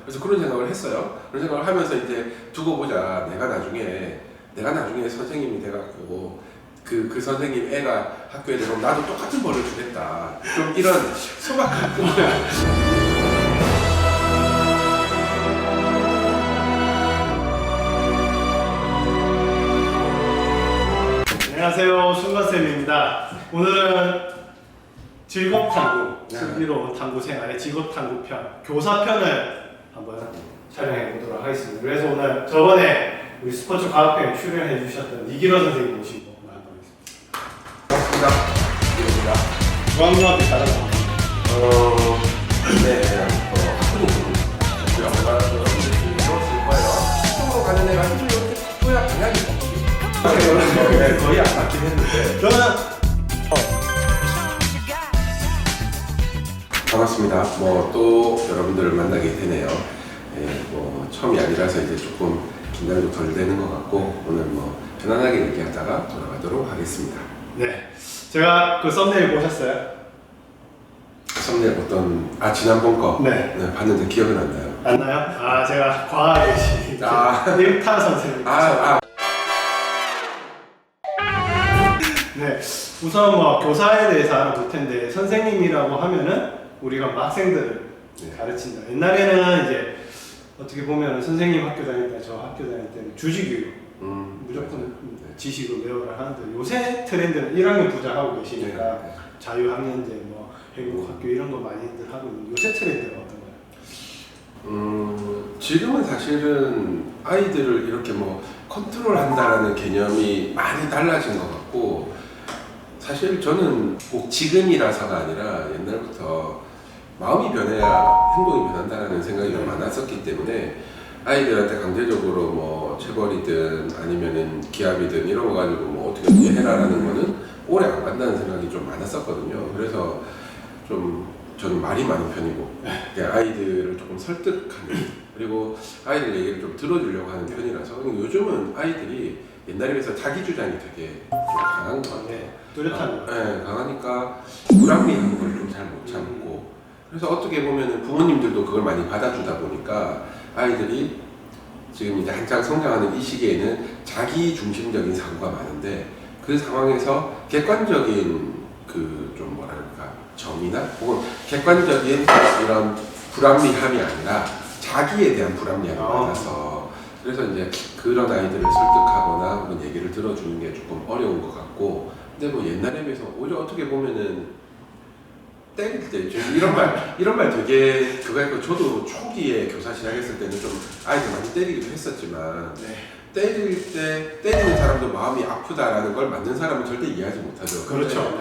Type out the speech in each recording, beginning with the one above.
그래서 그런 생각을 했어요. 그런 생각을 하면서 이제 두고 보자. 내가 나중에 선생님이 돼갖고 그 선생님 애가 학교에 들어오면 나도 똑같은 벌을 주겠다. 좀 이런 소박한 꿈을. 안녕하세요, 순건쌤입니다. 오늘은 즐겁탐구, 슬기로운 탐구 생활의 직업탐구편, 교사편을 한번 촬영해 보도록 하겠습니다. 그래서 오늘 저번에 우리 스포츠 과학편에 출연해 주셨던 이기로 선생님 모시고 하도록 하겠습니다. 반갑습니다. 중앙중학교 다녔습니다. 네, 학부모 고요 아마 여러분들이 들었을 거예요. 학부모 가는 애가 이렇게 학교야 방향이 네, 거의 안 맞긴 했는데. 저는 반갑습니다. 뭐 또 여러분들을 만나게 되네요. 예, 뭐 처음이 아니라서 이제 조금 긴장도 덜 되는 것 같고 오늘 뭐 편안하게 얘기하다가 돌아가도록 하겠습니다. 네, 제가 그 썸네일 보셨어요? 썸네일 지난번 거 네. 봤는데 기억은 안 나요. 안 나요? 아, 제가 과학의 신 일타 선생님. 네, 우선 뭐 교사에 대해서 알아볼 텐데 선생님이라고 하면은 우리가 뭐 학생들을 가르친다. 옛날에는 이제 어떻게 보면 선생님 학교 다닐 때, 저 학교 다닐 때는 주지교육 무조건 지식을 외워라 하는데 요새 트렌드는 1학년 부자하고 계시니까 자유학년제, 뭐 행복학교 이런 거 많이들 하고 있는데 요새 트렌드가 어떤가요? 지금은 사실은 아이들을 이렇게 뭐 컨트롤한다라는 개념이 많이 달라진 것 같고 사실 저는 꼭 지금이라서가 아니라 옛날부터 마음이 변해야 행동이 변한다라는 생각이 좀 많았었기 때문에 아이들한테 강제적으로 뭐 체벌이든 아니면은 기합이든 이런 거 가지고 뭐 어떻게 해라라는 거는 오래 안 간다는 생각이 좀 많았었거든요. 그래서 좀 저는 말이 많은 편이고 아이들을 조금 설득하는 그리고 아이들 얘기를 좀 들어주려고 하는 편이라서 요즘은 아이들이 옛날에 비해서 자기 주장이 되게 좀 강한 것 같아요. 뚜렷한 거. 네, 강하니까 불합리한 걸 좀 잘 못 참고 그래서 어떻게 보면은 부모님들도 그걸 많이 받아주다 보니까 아이들이 지금 이제 한창 성장하는 이 시기에는 자기 중심적인 사고가 많은데 그 상황에서 객관적인 그 좀 뭐랄까 정의나 혹은 객관적인 이런 불합리함이 아니라 자기에 대한 불합리함이 많아서 그래서 이제 그런 아이들을 설득하거나 혹은 얘기를 들어주는 게 조금 어려운 것 같고 근데 뭐 옛날에 비해서 오히려 어떻게 보면은 때릴 때 이런 말 되게 그거 했고 저도 초기에 교사 시작했을 때는 좀 아이들 많이 때리기도 했었지만 때릴 때 때리는 사람도 마음이 아프다라는 걸 맞는 사람은 절대 이해하지 못하죠. 그렇죠.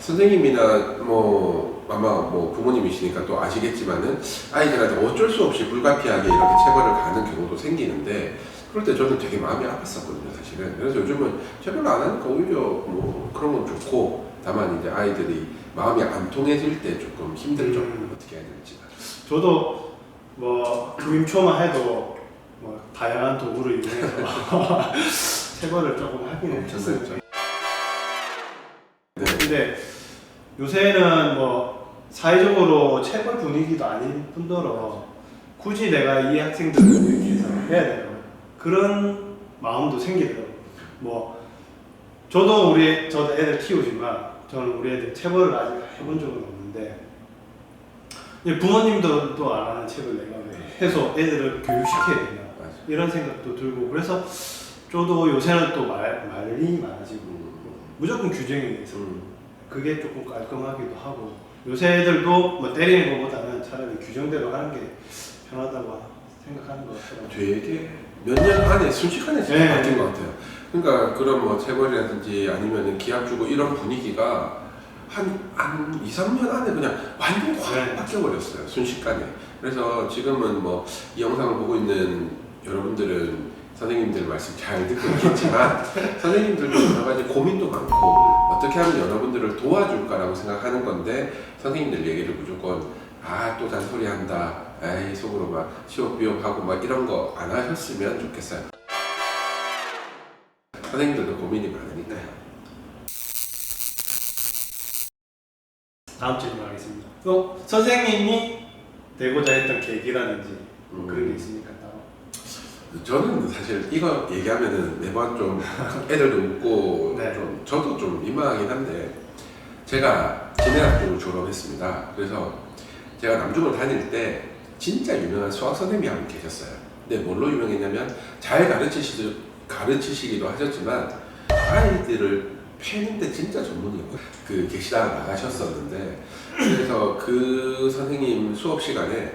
선생님이나 뭐 아마 뭐 부모님이시니까 또 아시겠지만은 아이들한테 어쩔 수 없이 불가피하게 이렇게 체벌을 가는 경우도 생기는데 그럴 때 저는 되게 마음이 아팠었거든요 사실은. 그래서 요즘은 체벌을 안 하니까 오히려 뭐 그런 건 좋고 다만 이제 아이들이 마음이 안 통해질 때 조금 힘들죠. 어떻게 해야 될지. 저도 뭐 부임초만 해도 뭐 다양한 도구를 이용해서 체벌을 조금 하긴 했어요. 근데 요새는 뭐 사회적으로 체벌 분위기도 아닐 뿐더러 굳이 내가 이 학생들을 위해서 해야 되나 그런 마음도 생기더라고요. 뭐 저도 애들 키우지만 저는 우리 애들 체벌을 아직 해본 적은 없는데 부모님도 안 하는 체벌 내가 왜 해서 애들을 교육시켜야 되나 이런 생각도 들고 그래서 저도 요새는 또 말이 많아지고 무조건 규정에 있어. 그게 조금 깔끔하기도 하고 요새 애들도 뭐 때리는 것보다는 차라리 규정대로 하는 게 편하다고 생각하는 것 같더라고요. 되게 몇 년 안에 순식간에 진짜 바뀐 것 같아요. 그러니까 그런 뭐 체벌이라든지 아니면 기합 주고 이런 분위기가 한 2, 3년 안에 그냥 완전 확 바뀌어버렸어요. 순식간에. 그래서 지금은 뭐 이 영상을 보고 있는 여러분들은 선생님들 말씀 잘 듣고 있겠지만 선생님들도 여러 가지 고민도 많고 어떻게 하면 여러분들을 도와줄까라고 생각하는 건데 선생님들 얘기를 무조건 또 잔소리 한다 에이 속으로 막 시옷비옷하고 막 이런 거 안 하셨으면 좋겠어요. 선생님들도 고민이 많으니까요. 다음 질문 하겠습니다. 또 선생님이 되고자 했던 계기라든지 그런 게 있습니까? 따로? 저는 사실 이거 얘기하면은 매번 좀 애들도 웃고 네. 좀 저도 좀 민망하긴 한데 제가 진해학교를 졸업했습니다. 그래서 제가 남중을 다닐 때 진짜 유명한 수학 선생님이 한 분 계셨어요. 근데 뭘로 유명했냐면 잘 가르치시기도 하셨지만 아이들을 패는데 진짜 전문이고 그 계시다가 나가셨었는데 그래서 그 선생님 수업 시간에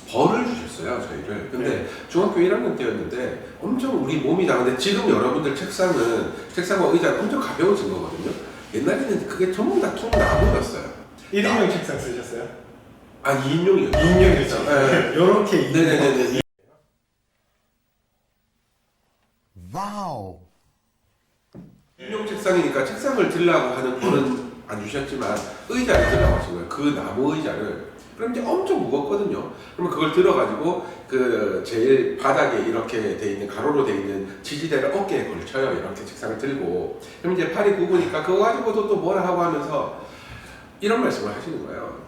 벌을 주셨어요 저희를. 근데 네. 중학교 1학년 때였는데 엄청 우리 몸이 나가는데 지금 여러분들 책상과 의자는 엄청 가벼워진 거거든요. 옛날에는 그게 전부 다 통 나무였어요. 1인용 책상 쓰셨어요? 아 2인용이요. 2인용이죠. 네. 요렇게 2인용. 네네네네. 와우. 2인용 책상이니까 책상을 들라고 하는 벌은 안 주셨지만 의자를 들라고 하신 거예요. 그 나무 의자를. 그럼 이제 엄청 무겁거든요. 그러면 그걸 들어가지고 그 제일 바닥에 이렇게 돼 있는 가로로 돼 있는 지지대를 어깨에 걸쳐요. 이렇게 책상을 들고. 그럼 이제 팔이 굽으니까 그거 가지고도 또 뭐라 하고 하면서 이런 말씀을 하시는 거예요.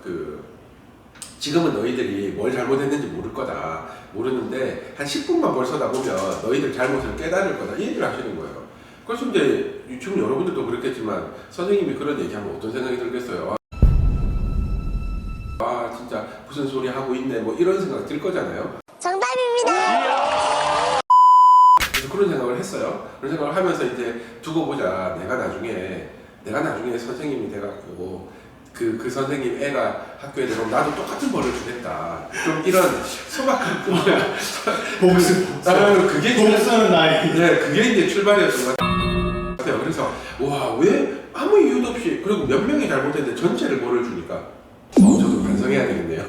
지금은 너희들이 뭘 잘못했는지 모를 거다. 모르는데 한 10분만 벌 서다 보면 너희들 잘못을 깨달을 거다. 이 얘기를 하시는 거예요. 그래서 이제 지금 여러분들도 그렇겠지만 선생님이 그런 얘기하면 어떤 생각이 들겠어요? 아 진짜 무슨 소리 하고 있네 뭐 이런 생각 들 거잖아요. 정답입니다. 그래서 그런 생각을 했어요. 그런 생각을 하면서 이제 두고 보자. 내가 나중에 선생님이 돼갖고 그 선생님 애가 학교에 들어오면 나도 똑같은 벌을 주겠다. 좀 이런 소박한 꿈을 복수. 그게 이제 복수는 나이. 네, 그게 이제 출발이었던 것 같아요. 그래서 와 왜 아무 이유도 없이 그리고 몇 명이 잘못했는데 전체를 벌을 주니까 저도 반성해야 되겠네요.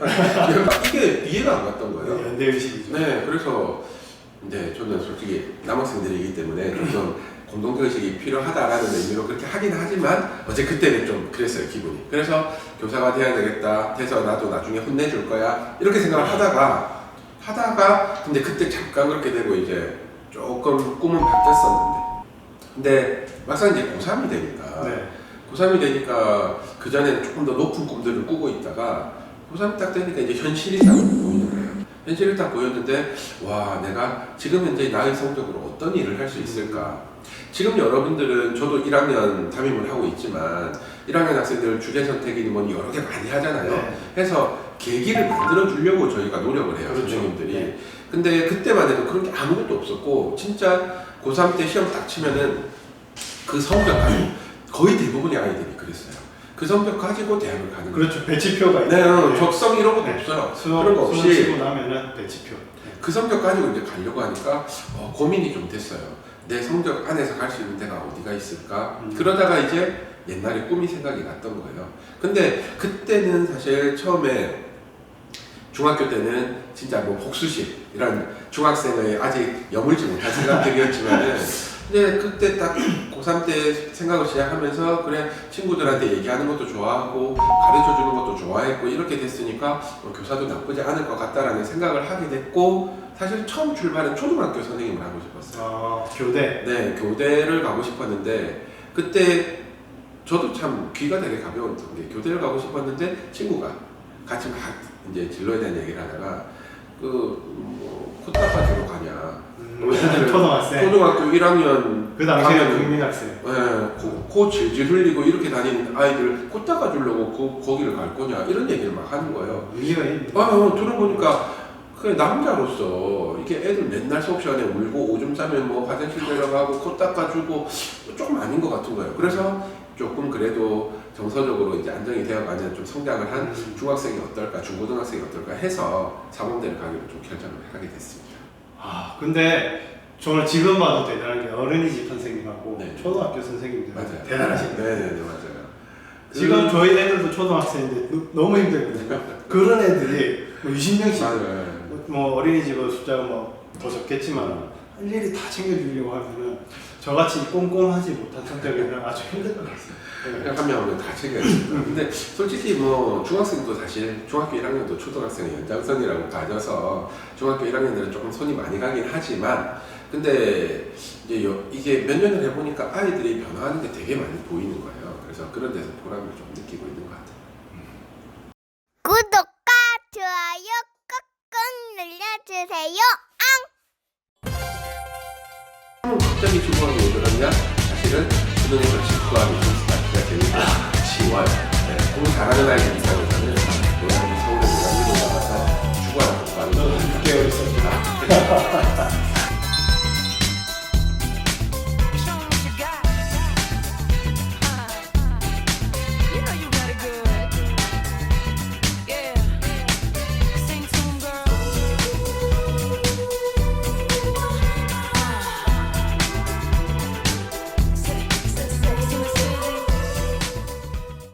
이게 이해가 안 갔던 거예요. 연대의식이죠. 네, 그래서 네, 저는 솔직히 남학생들이기 때문에 좀 공동교육이 필요하다라는 의미로 그렇게 하긴 하지만 어제 그때는 좀 그랬어요 기분이. 그래서 교사가 돼야 되겠다 돼서 나도 나중에 혼내줄 거야 이렇게 생각을 하다가 근데 그때 잠깐 그렇게 되고 이제 조금 꿈은 바뀌었었는데 근데 막상 이제 고3이 되니까 네. 고3이 되니까 그전에는 조금 더 높은 꿈들을 꾸고 있다가 고3 딱 되니까 이제 현실이 딱 보이는 거예요. 현실이 딱 보였는데 와 내가 지금 현재 나의 성격으로 어떤 일을 할 수 있을까. 지금 여러분들은 저도 1학년 담임을 하고 있지만 1학년 학생들 주제 선택이니 뭐니 여러 개 많이 하잖아요. 네. 해서 계기를 만들어 주려고 저희가 노력을 해요. 그렇죠. 선생님들이. 네. 근데 그때만 해도 그런 게 아무것도 없었고 진짜 고3 때 시험 딱 치면은 그 성적 가지고 거의 대부분의 아이들이 그랬어요. 그 성적 가지고 대학을 가는 거예요. 그렇죠. 배치표가 네, 있어요. 적성 이런 것도 네. 없어요. 수업 그런 거 없이 치고 나면은 배치표. 네. 그 성적 가지고 이제 가려고 하니까 고민이 좀 됐어요. 내 성적 안에서 갈 수 있는 데가 어디가 있을까? 그러다가 이제 옛날에 꿈이 생각이 났던 거예요. 근데 그때는 사실 처음에 중학교 때는 진짜 뭐 복수식 이런 중학생의 아직 여물지 못한 생각들이었지만은 근데 그때 딱 고3 때 생각을 시작하면서 그래 친구들한테 얘기하는 것도 좋아하고 가르쳐 주는 것도 좋아했고 이렇게 됐으니까 교사도 나쁘지 않을 것 같다라는 생각을 하게 됐고 사실 처음 출발은 초등학교 선생님을 하고 싶었어요. 교대. 네, 교대를 가고 싶었는데 그때 저도 참 귀가 되게 가벼웠던 게 교대를 가고 싶었는데 친구가 같이 막 이제 진로에 대한 얘기를 하다가 코딱지로 가냐. 초등학교 1학년 그 당시에는 국민학생. 네, 코 질질 흘리고 이렇게 다니는 아이들 코 닦아주려고 거기를 갈 거냐 이런 얘기를 막 하는 거예요. 의미가 있네. 들어보니까 그 남자로서 이게 애들 맨날 수업 시간에 울고 오줌 싸면 뭐 화장실 데려가고 코 닦아주고 조금 아닌 것 같은 거예요. 그래서 조금 그래도 정서적으로 이제 안정이 되어가는 좀 성장을 한 중학생이 어떨까, 중고등학생이 어떨까 해서 사범대를 가기로 좀 결정을 하게 됐습니다. 근데 저는 지금 봐도 대단한 게 어린이집 선생님하고 네. 초등학교 선생님들 맞아요. 대단하십니다. 네네네 맞아요. 지금 저희 애들도 초등학생인데 너무 힘들거든요. 그런 애들이 뭐 20명씩 맞아요. 뭐 어린이집은 숫자가 뭐 더 적겠지만 할 일이 다 챙겨주려고 하면은 저같이 꼼꼼하지 못한 성격에는 아주 힘들 것 같습니다. 한 명은 다 챙겨야죠. 근데 솔직히 뭐 중학생도 사실 중학교 1학년도 초등학생의 연장선이라고 봐져서 중학교 1학년들은 조금 손이 많이 가긴 하지만 근데 이제 이게 몇 년을 해보니까 아이들이 변화하는 게 되게 많이 보이는 거예요. 그래서 그런 데서 보람을 좀 느끼고 있는 것 같아요. 구독과 좋아요. 눌러주세요. 갑자기 축구하기 왜 그러냐? 사실은 수능에서 직구하기 스타트가 재밌고 지원 공부 잘하는 아이들 이상에서는 노량진 서울의 노량진으로 나가서 축구하는 거 많이 6개월 있었구나.